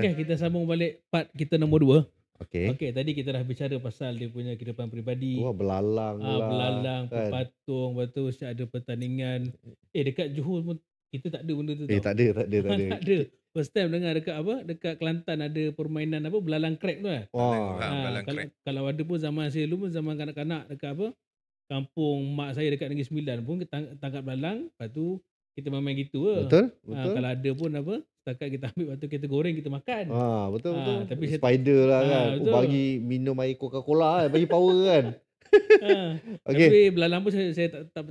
Okey, kita sambung balik part kita nombor 2. Okey. Okey, tadi kita dah bicara pasal dia punya kehidupan peribadi. Wah, belalang lah Belalang, kan. pepatung, lepas tu ada pertandingan. Dekat Johor pun kita tak ada benda tu tau. Tak ada. Tak ada. First time dengar dekat dekat Kelantan ada permainan belalang krek tu kan. Wah. Belalang krek. Kalau ada pun zaman saya dulu pun zaman kanak-kanak dekat kampung mak saya dekat Negeri Sembilan pun kita tangkap belalang, lepas tu kita main gitu ke. Betul. Kalau ada pun setakat kita ambil, lepas tu kita goreng, kita makan. Betul. Tapi Spider lah kan. betul. Bagi minum air Coca-Cola bagi power kan. Okey. Tapi belalang pun saya tak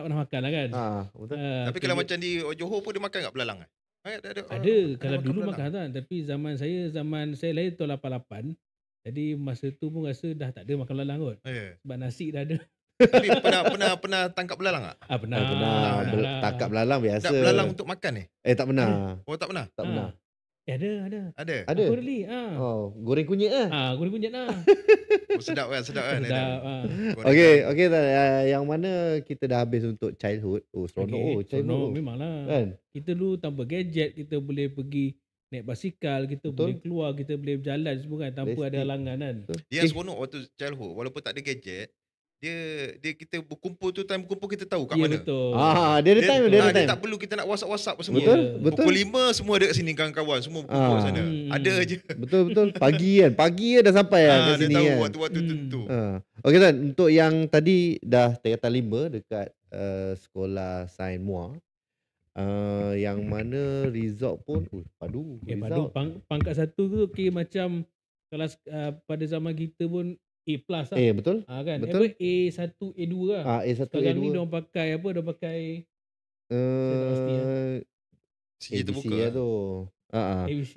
pernah makan lah kan. Betul. Tapi kalau macam di Johor pun dia makan tak belalang? Ada kalau dulu makan kan. Tapi zaman saya lahir tahun 88. Jadi masa tu pun rasa dah tak ada makan belalang kot. Sebab nasi dah ada. Tapi pernah tangkap belalang tak? Pernah. Tangkap belalang biasa. Tak belalang untuk makan ni? Tak pernah. Oh, tak pernah? Tak pernah. Ada. Ada? Really? Goreng kunyit lah. Goreng kunyit lah. Oh, sedap kan? Sedap. Okey. Yang mana kita dah habis untuk childhood. Seronok. Seronok memanglah. Kan? Kita dulu tanpa gadget, kita boleh pergi naik basikal, kita boleh keluar, kita boleh berjalan semua kan, tanpa ada halangan kan. Yang seronok waktu childhood, walaupun tak ada gadget, dia kita berkumpul tu, time berkumpul kita tahu kat mana. Betul. Dia ada time. Dia tak perlu kita nak WhatsApp semua. Betul. Pukul 5 semua ada kat sini, kawan-kawan semua berkumpul kat sana. Ada je. Betul. Pagi dah sampai kat sini. Dia tahu kan. waktu-waktu tentu. Okey Tan, untuk yang tadi dah tingkatan 5 dekat sekolah Sains Muar, yang mana result pun padu. Padu. Pangkat 1 tu macam kalau pada zaman kita pun A+ lah. Betul. Kan? Betul. A1, A2 lah. A1, Sekarang A2. ni diorang pakai Diorang pakai saya tak pasti Sini terbuka ABC tu. ABC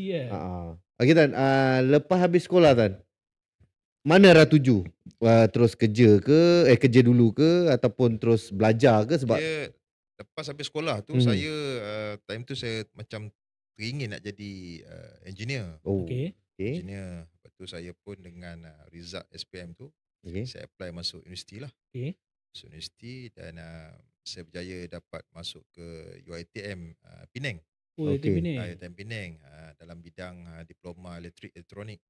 Okey Tan, lepas habis sekolah Tan, mana arah tuju? Terus kerja ke? Kerja dulu ke? Ataupun terus belajar ke? Sebab dia lepas habis sekolah tu, saya time tu saya macam teringin nak jadi engineer. Okey. Engineer. Lepas tu saya pun dengan result SPM tu, saya apply masuk universiti lah. Masuk universiti dan saya berjaya dapat masuk ke UiTM Penang. UiTM Penang dalam bidang diploma elektrik elektronik.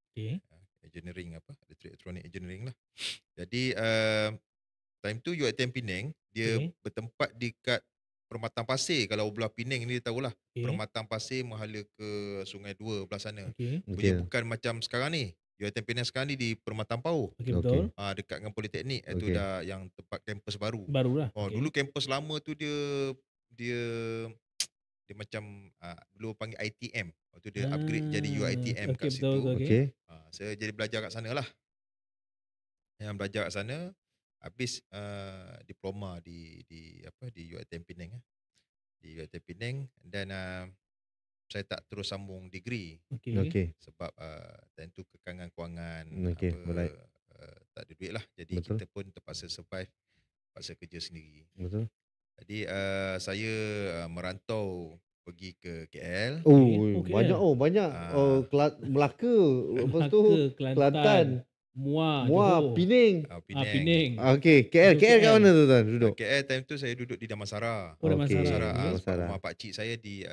Engineering elektrik elektronik engineering lah. Jadi time tu UiTM Penang dia bertempat dekat Permatang Pasir. Kalau belah Penang ni dia tahulah. Permatang Pasir menghala ke Sungai Dua belah sana. Bukan macam sekarang ni. UiTM Penang sekarang ni di Permatang Pauh. Betul. Dekat dengan Politeknik. Itu dah yang tempat kampus baru. Barulah. Dulu kampus lama tu dia macam dulu panggil ITM. Waktu dia upgrade jadi UiTM kat situ. Saya jadi belajar kat sana lah. Yang belajar kat sana, habis diploma di UiTM Penang. Di UiTM Penang dan saya tak terus sambung degree. Sebab time tu kekangan kewangan tak ada duit lah. Jadi kita pun terpaksa survive, terpaksa kerja sendiri. Jadi saya merantau pergi ke KL. Banyak. Melaka, lepas tu Kelantan, Muar, Penang. KL kat mana tu Tan duduk? KL time tu saya duduk di Damansara. Damansara. Rumah pakcik saya di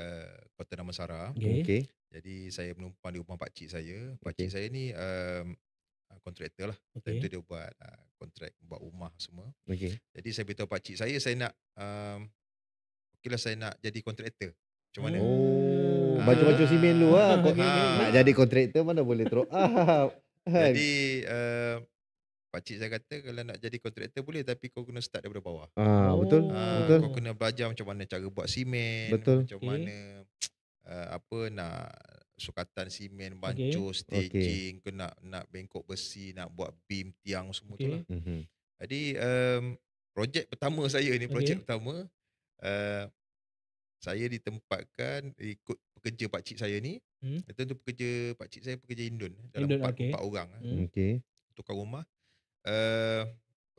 Kota Damansara. Jadi saya menumpang di rumah pakcik saya. Pakcik saya ni kontraktor lah. Time tu dia buat kontrak, buat rumah semua. Jadi saya beritahu pakcik saya nak saya nak jadi kontraktor. Macam mana? Baju-baju simen dulu lah. Nak jadi kontraktor mana boleh teruk. Jadi pakcik saya kata kalau nak jadi kontraktor boleh, tapi kau kena start daripada bawah. Betul. Kau kena belajar macam mana cara buat simen, macam mana nak sukatan simen, bancuh, staging, kau nak bengkok besi, nak buat beam, tiang semua tu lah. Jadi projek pertama saya ni, pertama saya ditempatkan ikut pekerja pakcik saya ni. Itu pakcik saya pekerja Indon dalam 4 orang. Tukar rumah,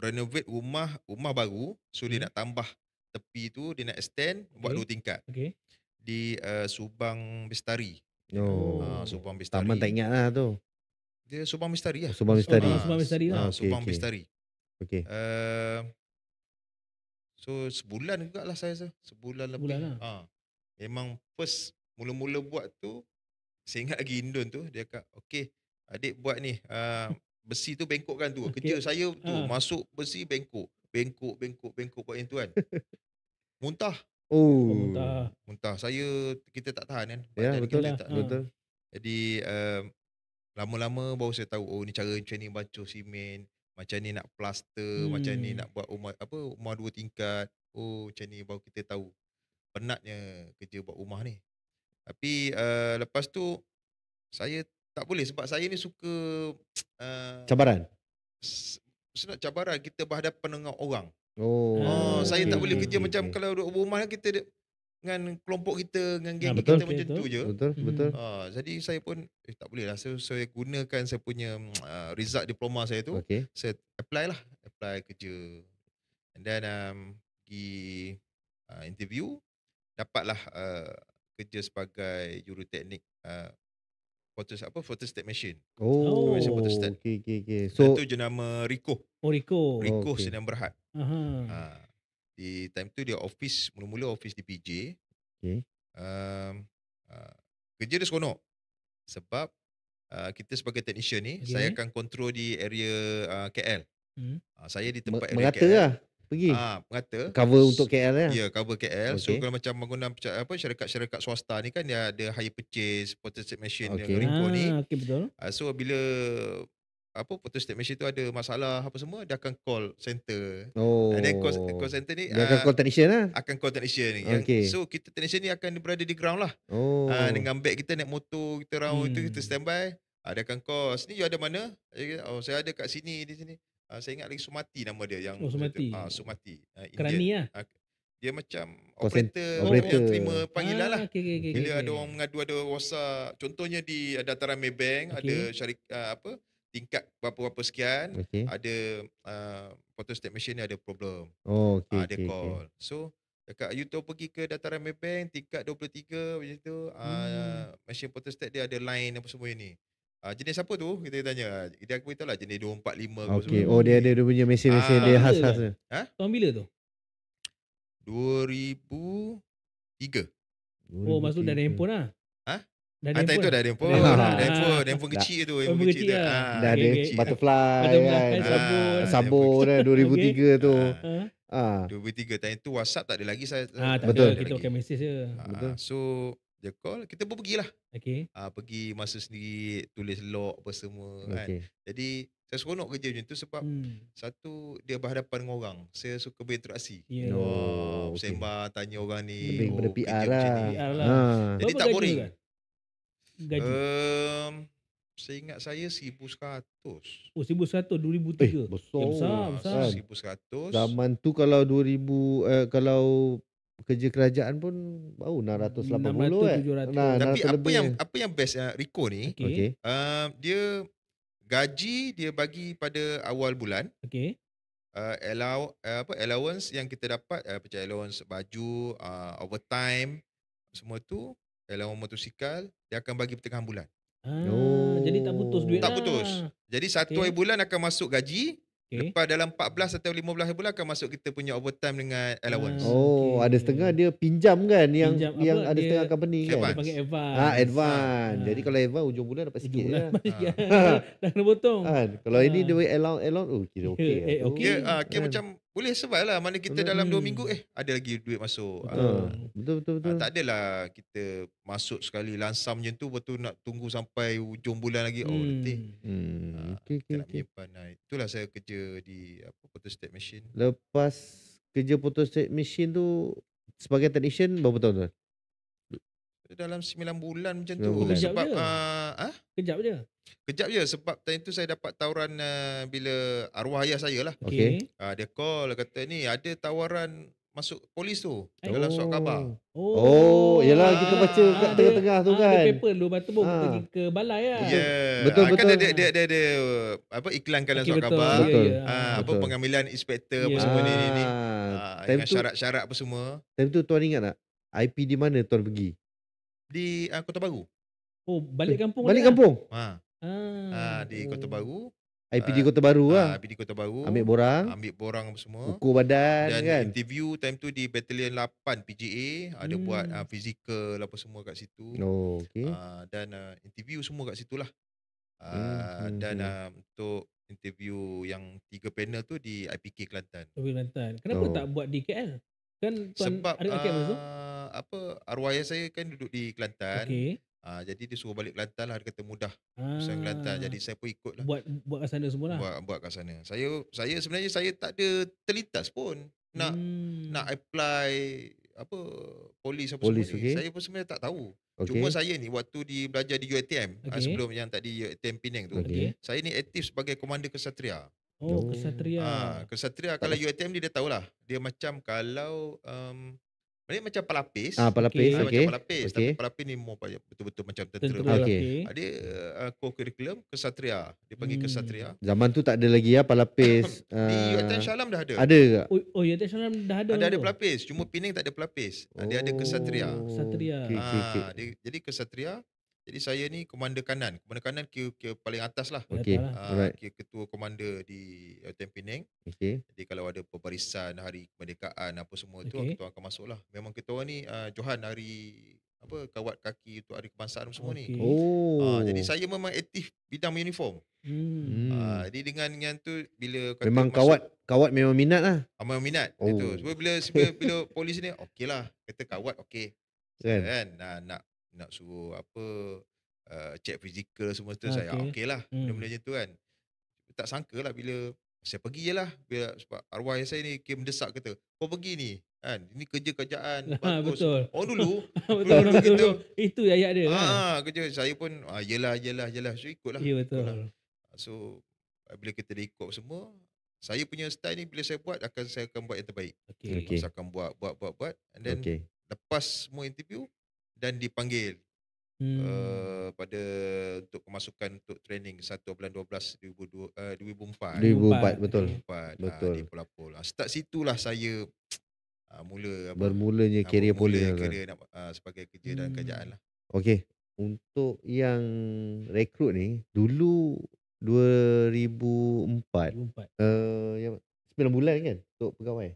renovate rumah baru. So dia nak tambah tepi tu, dia nak extend, buat 2 tingkat. Di Subang Bestari. Subang Bestari. Taman tak ingat lah tu. Dia Subang Bestari lah. Subang Bestari. Subang Bestari. So sebulan jugalah saya. Sebulan lebih. Memang first mula-mula buat tu Saya ingat lagi Indon tu, dia kata, "Okey, adik buat ni, besi tu bengkokkan tu." Kerja Okey. saya tu masuk besi bengkok. Bengkok buat yang tu kan. Muntah. Oh, Oh. muntah. Kita tak tahan kan, Ya, badan betul. kita Yalah, tak. Betul. Jadi, lama-lama baru saya tahu, oh ni cara macam ni bancuh simen, macam ni nak plaster, macam ni nak buat rumah 2 tingkat. Oh macam ni baru kita tahu penatnya kerja buat rumah ni. Tapi, lepas tu saya tak boleh sebab saya ni suka, Cabaran? Senang cabaran, kita berhadapan dengan orang. Oh, Saya tak boleh okey, kerja okey. macam kalau duduk rumah kita dengan kelompok kita, dengan geng betul. kita macam tu je. Betul. Jadi saya pun tak boleh lah. Saya gunakan saya punya result diploma saya tu. Okey. Saya apply kerja. And then pergi interview, dapatlah kerja sebagai juruteknik photostat machine. Oh, Machine photostat. okey. So, So, itu jenama Ricoh. Oh, Rico. Ricoh okey. Sdn Bhd. Aha. Di time tu dia mula-mula office di PJ. Okey. Kerja dia seronok. Sebab kita sebagai technician ni, Okey. saya akan control di area KL. Saya di tempat area Mengata KL. lah pergi. Mengata. Cover untuk KL ya. Ya, cover KL. So Okey. kalau macam menggunakan syarikat swasta ni kan dia ada hire purchase photostat machine Okey. yang Ricoh ni. Okey, betul. So bila photostat machine tu ada masalah apa semua, dia akan call center. Oh. Dan call center ni Dia akan call technician lah. akan call technician ni. Okey. So kita technician ni akan berada di ground lah. Oh. Dengan beg kita naik motor, kita round itu, kita standby. Dia akan call, "Sini you ada mana?" Oh, saya ada kat sini, di sini. Saya ingat lagi Sumati nama dia. Yang Sumati. Sumati. Kerani lah. Dia macam Call operator yang terima panggilan lah. Okey. Bila ada orang mengadu, ada rosak. Contohnya di dataran Maybank, ada tingkat berapa sekian, Okey. ada photostat machine ni ada problem. Oh, okey. Dia call. So, dekat you tahu pergi ke dataran Maybank, tingkat 23 macam tu, machine photostat dia ada line apa semua ni. Jenis apa tu? Kita tanya. Dia aku beritahu lah jenis 245 ke Okey. semua. Oh, dia punya mesin-mesin dia khas-khas dia. Tahun bila tu? 2003. Oh, maksud dari handphone lah. Dari Itu dah ada handphone. Handphone kecil tu. Handphone kecil lah. Dah ada butterfly kan. Sabun dah 2003 tu. 2003 time tu WhatsApp tak ada lagi saya. Betul. Kita pakai mesej je. Betul. So dia call, kita pun pergilah. Okey. Pergi masa sendiri, tulis log apa semua kan. Jadi saya seronok kerja macam tu sebab satu dia berhadapan dengan orang. Saya suka berinteraksi. Sembang tanya orang ni. Benda PR lah. Jadi tak boring. Gaji? Saya ingat saya 1,100. Oh, 1,100 2003. Besar. 1,100. Zaman tu kalau 2000 kalau kerja kerajaan pun baru 680 Tapi apa yang best Ricoh ni, dia gaji dia bagi pada awal bulan. Okey. Allowance yang kita dapat macam allowance baju, overtime, semua tu, allowance motosikal dia akan bagi pertengahan bulan. Jadi tak putus duit lah. Tak putus. Jadi satu hari bulan akan masuk gaji. Lepas dalam 14 atau 15 hari bulan akan masuk kita punya overtime dengan allowance. Ada setengah dia pinjam kan yang ada dia setengah company kan. Dia panggil advance. Advance. Jadi kalau advance hujung bulan dapat sikit je. Dah kena potong. Kalau ini dia allowance kira okey. Kira macam boleh survive lah. Mana kita dalam 2 minggu ada lagi duit masuk. Betul. Tak adalah kita masuk sekali lansam macam tu, betul nak tunggu sampai hujung bulan lagi. Letih. Kita nak menyimpan. Itulah saya kerja di photostat machine. Lepas kerja photostat machine tu sebagai technician berapa tahun tu? Dalam 9 bulan macam tu. Kejap sebab je. Kejap je sebab time tu saya dapat tawaran bila arwah ayah saya lah. Okey. Dia call kata ni ada tawaran masuk polis tu dalam surat khabar. Yalah kita baca kat tengah-tengah tu kan. Ada paper lu lepas tu pergi ke balai lah. Betul. Kan ada iklankan dalam surat khabar. Betul. Pengambilan inspektor apa semua ni. Dengan syarat-syarat apa semua. Time tu tuan ingat tak? IP di mana tuan pergi? Di Kota Baru. Oh, balik kampung. Balik kampung? Di Kota Baru. IPD Kota Baru lah. IPD Kota Baru. Ambil borang. Ambil borang semua. Ukur badan dan kan. interview time tu di Battalion 8 PGA. Ada buat fizikal apa semua kat situ. Oh, okay. Dan interview semua kat situ lah. Dan untuk interview yang 3 panel tu di IPK Kelantan. Kenapa tak buat di KL? Kan tuan sebab ada KL tu? arwah ayah saya kan duduk di Kelantan. Okey. Jadi dia suruh balik Kelantan lah. Dia kata mudah urusan Kelantan. Jadi saya pun ikut lah. Buat kat sana semua lah. Buat kat sana. Saya sebenarnya saya tak ada terlintas pun nak apply apa polis apa semua ni. Saya pun sebenarnya tak tahu. Cuma saya ni waktu belajar di UiTM sebelum yang tadi UiTM Penang tu. Saya ni aktif sebagai komander Kesatria. Kesatria kalau UiTM dia tahulah. Dia macam kalau macam pelapis. Pelapis. Macam pelapis. Tapi pelapis ni more betul-betul macam tentera. Dia co-curriculum Kesatria. Dia panggil Kesatria. Zaman tu tak ada lagi pelapis. Di UiTM Shah Alam dah ada. Ada tak? Oh, UiTM Shah Alam dah ada. Ada pelapis. Cuma Penang tak ada pelapis. Dia ada Kesatria. Jadi Kesatria. Jadi saya ni komander kanan. Komander kanan kira paling atas lah. Kira ketua komander di UiTM Penang. Jadi kalau ada pembarisan hari kemerdekaan apa semua tu kita akan masuk lah. Memang kita orang ni Johan hari kawat kaki untuk hari kebangsaan semua ni. Jadi saya memang aktif bidang uniform. Jadi dengan yang tu bila kata memang masuk, kawat memang minat lah. Memang minat. Itu. Sebab bila polis ni okey lah. Kata kawat okey. Kan? Nak suruh check fizikal semua tu saya okey lah. Benda-benda macam tu kan. Tak sangka lah bila saya pergi je lah. Sebab arwah saya ni mendesak kata kau pergi ni kan. Ini kerja-kerjaan bagus. Betul. Dulu. betul. Itu ayat dia kan. Kerja saya pun yelah. So ikut lah. Ya betul. So bila kita dah ikut semua, saya punya style ni bila saya buat saya akan buat yang terbaik. Saya akan buat and then lepas semua interview dan dipanggil pada untuk kemasukan untuk training 1 bulan 12 2004 betul. Di Pelapol. Start situlah saya bermulanya career polis sebagai kerja dan kerjaan lah. Okey, untuk yang rekrut ni dulu 2004 yang 9 bulan kan untuk pegawai.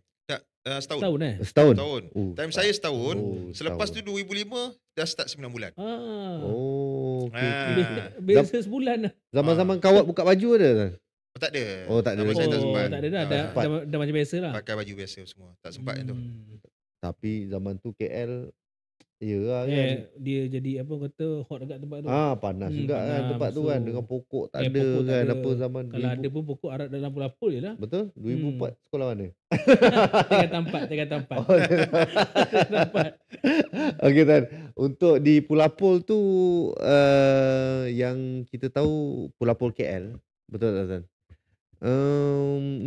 Setahun. Setahun. Time saya setahun. Selepas tu 2005 dah start 9 bulan. Biasa sebulan lah. Zaman-zaman kawat buka baju ada? Tak ada. Tak ada. Saya tak sempat. Tak ada dah macam biasa lah. Pakai baju biasa semua. Tak sempat yang tu. Tapi zaman tu KL kan. Dia jadi hot dekat tempat tu. Panas juga kan tempat tu kan. Dengan pokok tak ada kan. Apa zaman kalau ada pun pokok arat dalam Pelapol je lah. Betul. 2004 sekolah mana? Tingkatan 4. Okey Tan. Untuk di Pelapol tu yang kita tahu Pelapol KL. Betul tak Tan?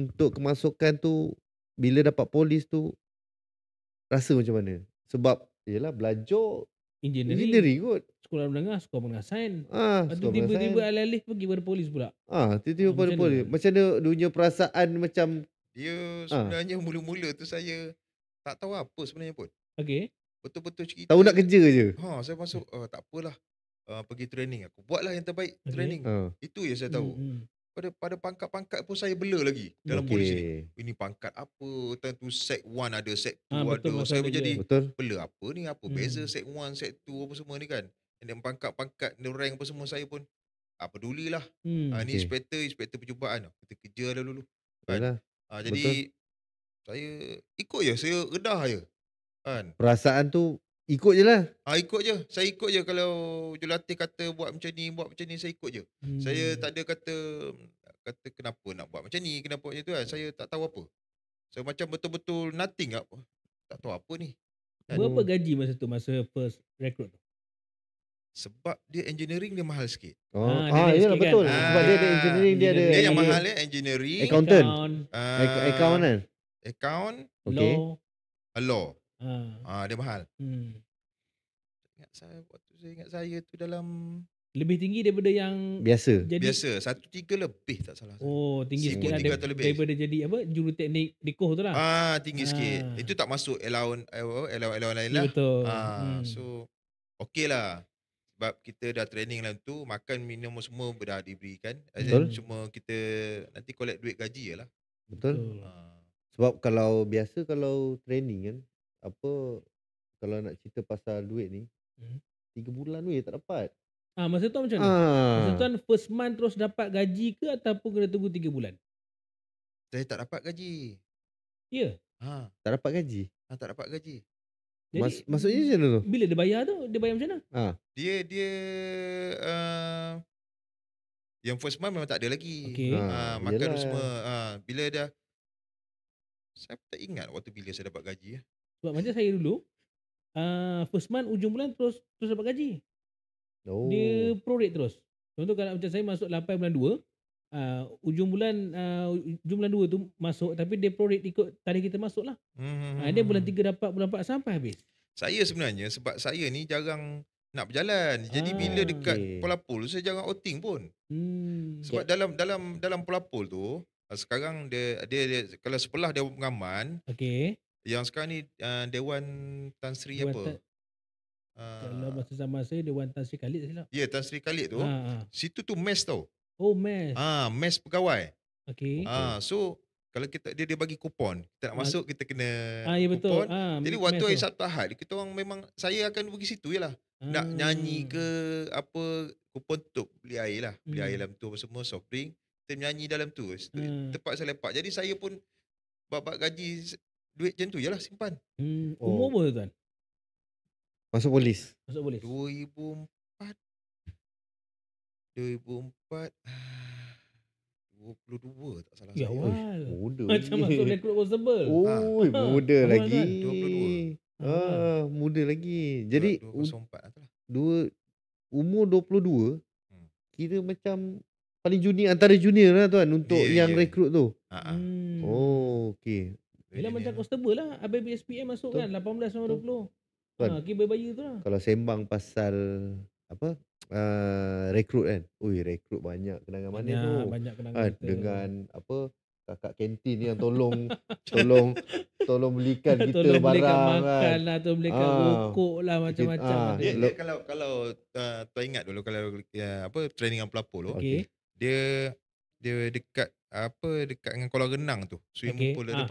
Untuk kemasukan tu bila dapat polis tu rasa macam mana? Sebab yelah belajar engineering kot. Sekolah menengah, sekolah menengah sains. Lepas tu tiba-tiba alih-alih pergi pada polis pula. Tiba-tiba pada polis. Macam mana dunia perasaan macam dia sebenarnya mula-mula tu saya tak tahu apa sebenarnya pun. Okey. Betul-betul cerita. Tahu nak kerja je. Saya masuk tak apalah. Pergi training aku. Buatlah yang terbaik training. Itu je saya tahu. Pada pangkat-pangkat pun saya bela lagi dalam polis ni. Ini pangkat apa? Tentu set 1 ada, set 2 ada. Saya menjadi bela apa ni? Apa beza set 1, set 2 apa semua ni kan. Dan pangkat-pangkat rank apa semua saya pun pedulilah. Ni inspektor percubaan. Kita kerja dah dulu. Kan? Jadi saya ikut je, saya redah je. Kan? Perasaan tu ikut je lah. Ikut je. Saya ikut je kalau jurulatih kata buat macam ni, saya ikut je. Saya tak ada kata kenapa nak buat macam ni, kenapa macam tu kan. Saya tak tahu apa. Saya macam betul-betul nothing apa. Tak tahu apa ni. Kan? Berapa gaji masa tu, masa first recruit tu? Sebab dia engineering dia mahal sikit. Ya betul. Kan? Sebab dia ada engineering, dia ada. Dia yang mahal engineering. Accountant. Account kan? Account. Law. Dia mahal. Ingat saya tu dalam lebih tinggi daripada yang biasa. 1.3 lebih tak salah. Tinggi sikit lah daripada jadi juruteknik Dikoh tu lah. Tinggi sikit. Itu tak masuk allowance lain lah. Betul. So okey lah. Sebab kita dah training dalam tu, makan minum semua dah diberikan. Betul. Cuma kita nanti collect duit gaji je lah. Betul. Ah. Sebab kalau biasa kalau training kan, kalau nak cerita pasal duit ni, 3 bulan weh tak dapat. Masa tu macam mana? Masa tu kan first month terus dapat gaji ke ataupun kena tunggu 3 bulan? Saya tak dapat gaji. Ya? Tak dapat gaji? Tak dapat gaji. Jadi, maksudnya macam mana tu? Bila dia bayar tu? Dia bayar macam mana? Dia yang first month memang tak ada lagi. Okey. Makan semua. Bila dah, saya tak ingat waktu bila saya dapat gaji. Sebab macam saya dulu, first month ujung bulan terus dapat gaji. Dia prorate terus. Contoh kalau macam saya masuk 8 bulan 2, ujung bulan 2 tu masuk, tapi dia prorate ikut tarikh kita masuk lah. Dia bulan 3 dapat, bulan 4 sampai habis. Saya sebenarnya sebab saya ni jarang nak berjalan. Jadi bila dekat Pelapul saya jarang outing pun. Sebab dalam Pelapul tu sekarang dia kalau sebelah Dewan Pengaman. Okey. Yang sekarang ni Dewan Tan Sri apa? Kalau masa zaman saya Dewan Tan Sri Khalid silap. Ya, Tan Sri Khalid tu. Situ tu mes tau. Oh, mes. Mes pegawai. Okey. So kalau dia bagi kupon, kita nak masuk kita kena ya betul. kupon. Jadi waktu hari Sabtu Ahad kita orang memang saya akan pergi situ je lah. Nak nyanyi ke apa, kupon tu beli air lah. Beli air dalam tu semua, soft drink. Kita menyanyi dalam tu. Tempat saya lepak. Jadi saya pun bab gaji duit macam tu je lah simpan. Umur berapa tuan? Masuk polis? 2004 22 tak salah saya. Ya, muda. Macam masuk rekrut constable. Muda lagi. 22. Muda lagi. Jadi 2004 umur 22 kira macam paling junior antara junior lah tuan untuk yang rekrut tu. Okey. Bila macam constable lah, ABSPM masuk kan 18 sama 20. Kira bayi tu lah. Kalau sembang pasal apa? Rekrut kan. Rekrut banyak kenangan manis tu. Banyak kenangan. Dengan apa? Kakak kantin ni yang tolong belikan kita tolong barang belikan kan. Makan lah, tolong belikan rokok lah, macam-macam. Dia kalau tuan ingat dulu kalau apa training dengan pelapor tu. Okey. Dia dekat dengan kolam renang tu. Swimming pool dia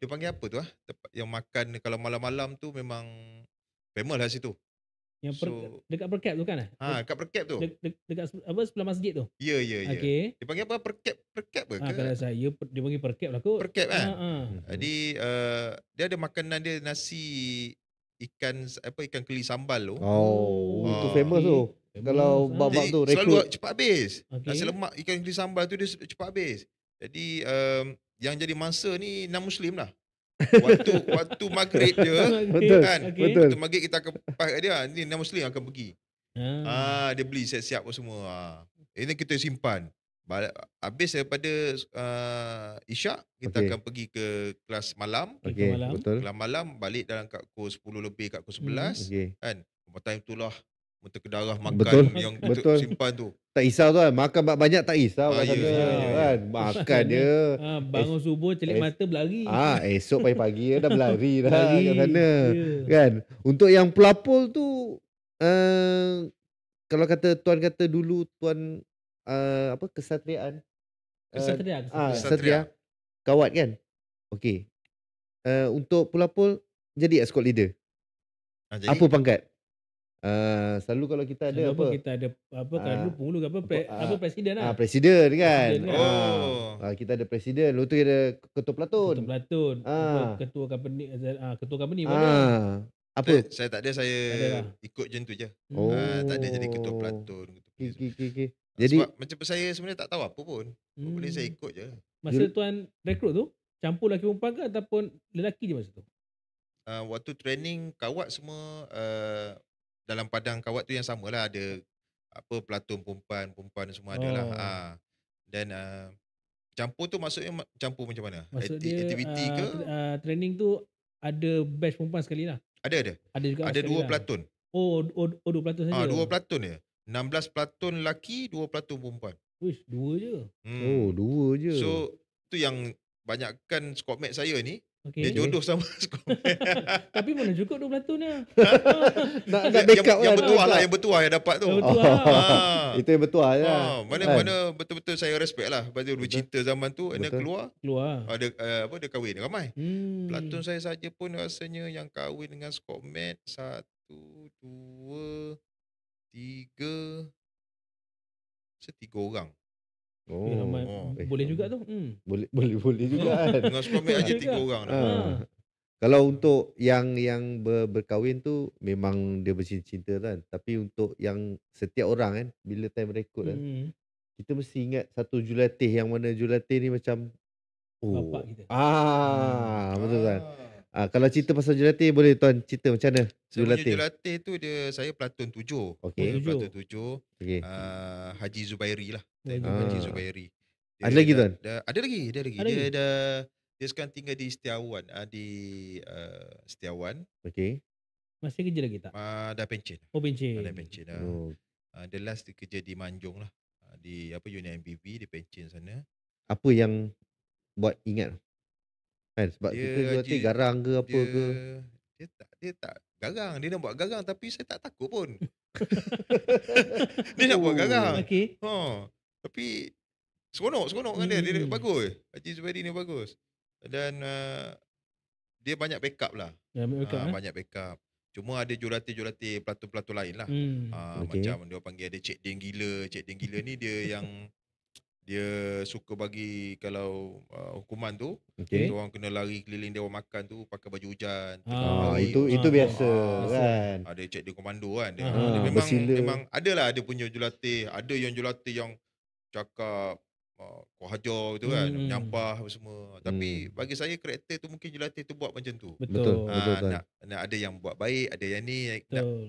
panggil apa tu tempat yang makan kalau malam-malam tu memang famous lah situ. Yang dekat Percap tu kan? Dekat Percap tu. Dekat apa sebelah masjid tu. Ya. Okey. Dia panggil apa? Percap ke? Kalau saya dia panggil Percap lah kot. Percap kan? Jadi dia ada makanan dia nasi ikan keli sambal tu. Itu famous tu. Kalau bab tu rekrut selalu cepat habis. Nasi lemak ikan keli sambal tu dia cepat habis. Jadi yang jadi mangsa ni non-Muslim lah. Waktu maghrib je kan. Betul. Waktu maghrib kita akan dia ni non-Muslim akan pergi. Dia beli siap-siap semua. Ini kita simpan. Habis daripada Isyak kita akan pergi ke kelas malam. Betul. Kelas malam balik dalam kat pukul 10 lebih kat pukul 11 kan. Time itulah muntah ke darah makan yang kita simpan tu. Tak risau tuan, makan banyak tak risau kan. Makan dia. Bangun subuh celik mata berlari. Esok pagi-pagi dah berlari dah kat sana. Kan. Untuk yang pelapul tu kalau tuan kata dulu tuan kesatriaan. Kesatria. Kawat kan? Okey. Untuk pelapul jadi escort leader. Apa pangkat? Selalu kalau kita ada kita ada kalau dulu presiden lah. Presiden kan. Kita ada presiden, lalu tu ada ketua pelatun. Ketua company apa? Saya tak ada, saya ikut je tu je. Tak ada jadi ketua pelatun. Okey. Jadi sebab macam saya sebenarnya tak tahu apa pun. Boleh saya ikut je. Masa tuan rekrut tu campur lelaki perempuan ke ataupun lelaki je masa tu? Waktu training kawat semua dalam padang kawat tu yang samalah, ada pelatun perempuan semua adalah. Dan campur tu maksudnya campur macam mana? Aktiviti ke? Training tu ada batch perempuan sekali lah. Ada juga. Ada 2 pelatun. Oh, 2 pelatun saja. 2 pelatun je. 16 pelatun lelaki, 2 pelatun perempuan. 2 je. 2 je. So tu yang banyakkan squad mate saya ni Okey. Dia jodoh sama Squadmate. Tapi mana cukup 2 pelatun dia. Nak Yang backup yang kan. bertuah lah, yang bertuah yang dapat tu. Yang bertuah lah. Ah. Itu yang betul lah. Mana Kan? mana betul-betul saya respect lah. Lepas tu bercinta zaman tu, and then Betul. keluar, Keluar. dia kahwin ramai. Pelantun Hmm. saya saja pun rasanya yang kahwin dengan Squadmate 1, 2, 3, 3 orang. Ramai. Oh. Boleh juga tu. Boleh juga kan. Dengan Squadmate aja Boleh 3 juga. orang dah. Kalau untuk yang berkahwin tu memang dia bercinta kan. Tapi untuk yang setiap orang kan, bila time record kan, kita mesti ingat satu jurulatih, yang mana jurulatih ni macam Bapak kita. betul kan. Kalau cerita pasal jurulatih, boleh tuan cerita macam mana jurulatih? Jurulatih tu saya pelantun 7. Okey. Pelantun 7. Okey. Haji Zubairi lah. Haji Haji Zubairi. Ada lagi tuan? Ada lagi. Dia sekarang tinggal di Setiawan. Setiawan. Okey. Masih kerja lagi tak? Dah pencen. Oh, pencen. Dah pencen dah. The last dia kerja di Manjung lah. Di unit MPB, dia pencen sana. Apa yang buat ingat? Kan sebab kita jurulatih garang ke apa ke? Dia tak garang. Dia nak buat garang tapi saya tak takut pun. Dia nak buat garang. Okey. Tapi seronok kan dia. Dia bagus. Haji Zubairi ni bagus. Dan dia banyak backup lah. Banyak backup. Cuma ada jurulatih pelantun-pelantun lain lah. Macam dia panggil ada Cik Deng Gila. Cik Deng Gila ni dia yang dia suka bagi kalau hukuman tu, orang kena lari keliling Dewan Makan tu pakai baju hujan. Itu biasa kan. Ada Cik Deng Komando kan. Dia memang adalah dia punya jurulatih. Ada yang jurulatih yang cakap kau hajar tu kan, menyampah apa semua. Tapi bagi saya karakter tu mungkin jurulatih tu buat macam tu. Betul. Nak ada yang buat baik, ada yang ni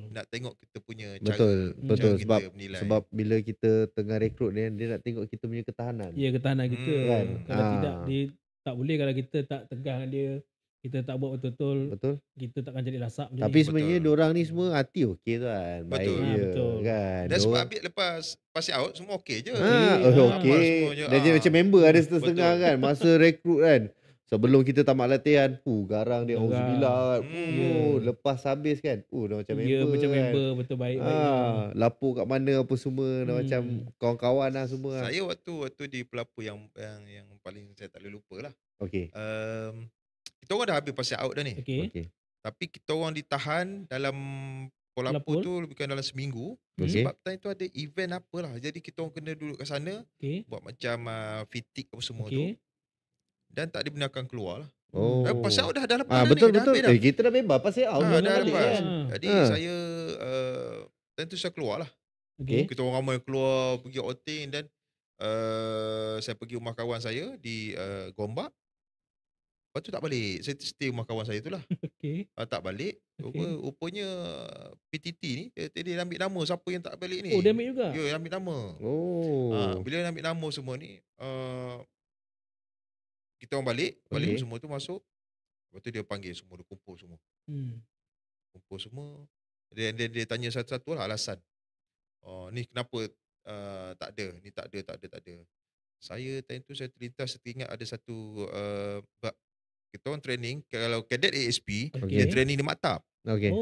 nak tengok kita punya cara. Betul. Kita menilai. Sebab bila kita tengah rekrut ni, dia nak tengok kita punya ketahanan. Ya, ketahanan kita. Kan? Kalau tidak, dia tak boleh kalau kita tak tegang dia. Kita tak buat betul-betul. Betul. Kita takkan jadi lasak. Tapi sebenarnya diorang ni semua hati okey tu kan. Baik je. Betul. Kan? Dan sebab lepas passing out semua okey je. Okey. Dan dia macam member ada setengah kan. Masa rekrut kan. Sebelum kita tamat latihan, garang dia auzubillah kan. Lepas habis kan. Dah macam member. Ya, macam kan. member betul baik. Lapor kat mana apa semua. Dah macam kawan-kawan lah semua. Saya waktu di pelapor yang paling saya tak boleh lupa lah. Okey. Kita orang dah habis passing out dah ni. Okey. Tapi kita orang ditahan dalam pelapor tu lebih kurang dalam seminggu. Sebab time tu ada event apalah. Jadi kita orang kena duduk kat sana. Buat macam fitik apa semua tu. Dan tak dibenarkan keluar lah. Passing out dah lepas dah betul. Dah. Kita dah bebas passing out. Dah lepas. Kan? Jadi saya time tu saya keluar lah. Kita orang ramai keluar pergi outing. Dan saya pergi rumah kawan saya di Gombak. Lepas tu tak balik. Saya stay rumah kawan saya tu lah. Tak balik. Rupanya PTT ni dia ambil nama siapa yang tak balik ni. Dia ambil juga? Ya, dia ambil nama. Bila dia ambil nama semua ni, kita orang balik semua tu masuk. Lepas tu dia panggil semua, dia kumpul semua. Kumpul semua. Dia tanya satu-satu lah alasan. Ni kenapa tak ada, ni tak ada. Saya time tu saya terlintas, saya ingat ada satu kita orang training, kalau kadet ASP, dia training di Maktab. Di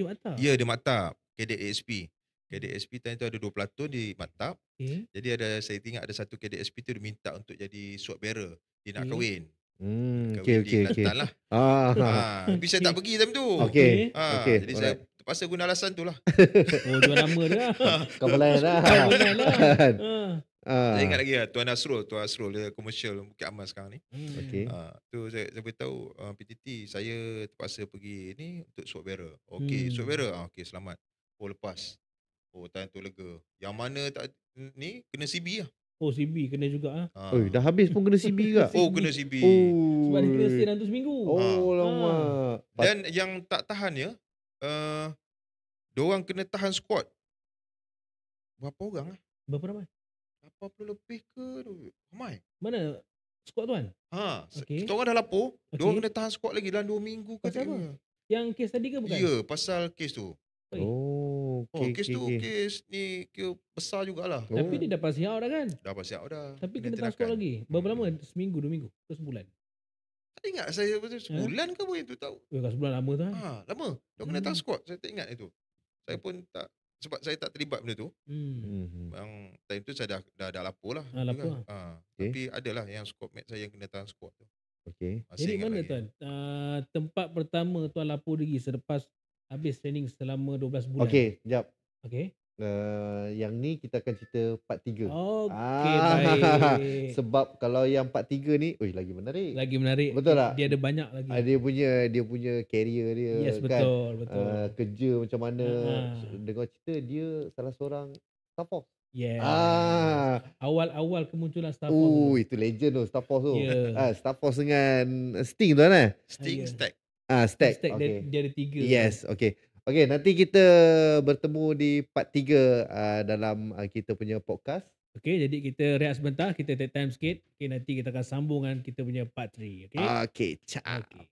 Maktab? Ya, di Maktab. Kadet ASP. Kadet ASP time tu ada 2 pelantun di Maktab. Jadi saya ingat ada satu kadet ASP tu dia minta untuk jadi sword bearer. Dia nak kahwin. Kahwin di Kelantan lah. Tapi saya tak pergi time tu. Jadi saya terpaksa guna alasan tu lah. Jual nama dia. Kabalan lah. Saya ingat lagi lah Tuan Asrul dia komersial Bukit Aman sekarang ni. Tu saya beritahu PTT saya terpaksa pergi ni untuk sword bearer. Sword bearer. Selamat. Lepas. Time tu lega. Yang mana tak ni kena CB lah. CB kena juga dah habis pun kena CB juga. Kena CB. Sebab dia kena stay dalam tu seminggu. Lama. Dan yang tak tahan ya, diorang kena tahan squad. Berapa orang lah? Berapa ramai? 80 lebih ke? Ramai. Mana squad tuan? Kita orang dah lapor. Diorang kena tahan squad lagi dalam 2 minggu ke. Pasal apa? Yang kes tadi ke bukan? Ya, pasal kes tu. Kes tu kes ni besar jugalah. Tapi dia dah passing out dah kan? Dah passing out dah. Tapi kena tahan squad lagi. Berapa lama? Seminggu, 2 minggu? Ke sebulan? Tak ingat saya sebulan ke apa itu tahu. Kat sebulan lama tu kan. Lama. Dia kena datang squad. Saya tak ingat itu. Saya pun tak, sebab saya tak terlibat benda tu. Yang time tu saya dah lapor lah. Lapor. Tapi adalah yang squad mate saya yang kena datang squad tu. Okey. Jadi mana tuan? Tempat pertama tuan lapor diri selepas habis training selama 12 bulan. Okey, sekejap. Okey. Yang ni kita akan cerita part 3. Okey, baik. Sebab kalau yang part 3 ni, lagi menarik. Lagi menarik. Betul tak? Dia ada banyak lagi. Dia punya career dia. Yes, kan? betul. Kerja macam mana. Dengar cerita dia salah seorang Star Force. Yes. Awal-awal kemunculan Star Force. Itu legend tu Star Force tu. Yeah. Star Force dengan Sting tu kan? Sting, Stack. Stack. Okay. Dia ada 3. Yes, okey. Okey, nanti kita bertemu di part 3 dalam kita punya podcast. Okey, jadi kita rehat sebentar, kita take time sikit. Okey, nanti kita akan sambung dengan kita punya part 3, okey? Okey, ciao. Okey.